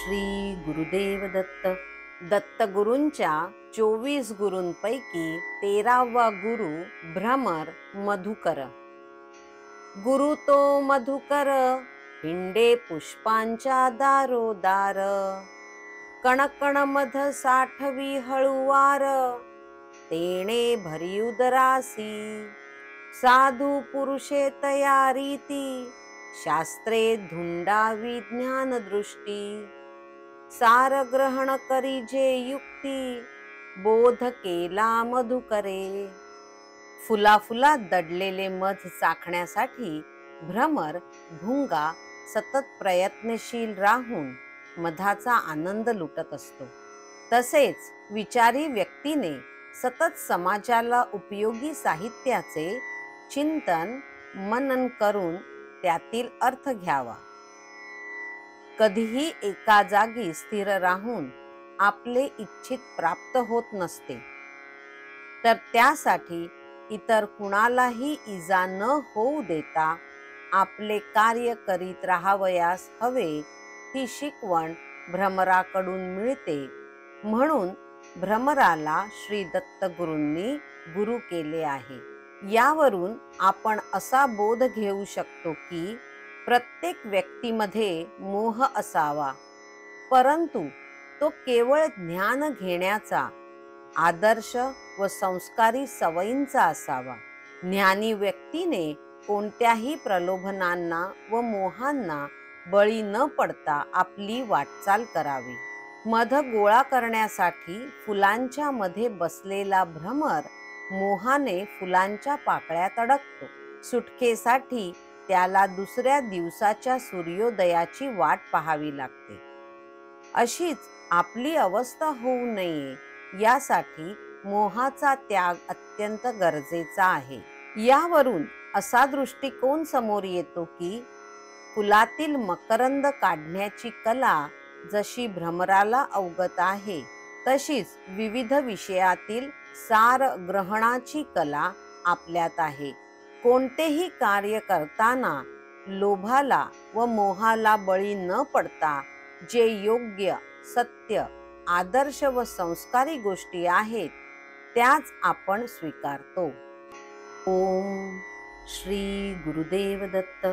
श्री गुरुदेव दत्त. दत्तगुरूंच्या 24 गुरूंपैकी 13वा गुरु भ्रमर मधुकर. गुरु तो मधुकर हिंडे पुष्पांच्या दारोदार, कणकण मध साठवी हळुवार, तेणे भरी उदरासी, साधू पुरुषे तयारीती, शास्त्रे धुंडावी ज्ञान दृष्टी, सार ग्रहण करी जे युक्ती, बोध केला मधुकरे. फुला फुला दडलेले मध चाखण्यासाठी भ्रमर भुंगा सतत प्रयत्नशील राहून मधाचा आनंद लुटत असतो. तसेच विचारी व्यक्तीने सतत समाजाला उपयोगी साहित्याचे चिंतन मनन करून त्यातील अर्थ घ्यावा. कधीही एका जागी स्थिर राहून आपले इच्छित प्राप्त होत नसते, तर त्यासाठी इतर कुणालाही इजा न होऊ देता आपले कार्य करीत राहावयास हवे, ही शिकवण भ्रमराकडून मिळते. म्हणून भ्रमराला श्री दत्तगुरूंनी गुरु केले आहे. यावरून आपण असा बोध घेऊ शकतो की प्रत्येक व्यक्तीमध्ये मोह असावा, परंतु तो केवळ ज्ञान घेण्याचा, आदर्श व संस्कारी सवयींचा असावा. ज्ञानी व्यक्तीने कोणत्याही प्रलोभनांना व मोहांना बळी न पडता आपली वाटचाल करावी. मध गोळा करण्यासाठी फुलांच्या मध्ये बसलेला भ्रमर मोहाने फुलांच्या पाकळ्यात अडकतो. सुटकेसाठी त्याला दुसऱ्या दिवसाच्या सूर्योदयाची वाट पाहावी लागते. अशीच आपली अवस्था होऊ नये यासाठी मोहाचा त्याग अत्यंत गरजेचा आहे. यावरून असा दृष्टिकोन समोर येतो की फुलातील मकरंद काढण्याची कला जशी भ्रमराला अवगत आहे, तशीच विविध विषयातील सार ग्रहणाची कला आपल्यात आहे. कोणतेही कार्य करताना लोभाला व मोहाला बळी न पडता जे योग्य, सत्य, आदर्श व संस्कारी गोष्टी आहेत त्याच आपण स्वीकारतो. ओम श्री गुरुदेव दत्त.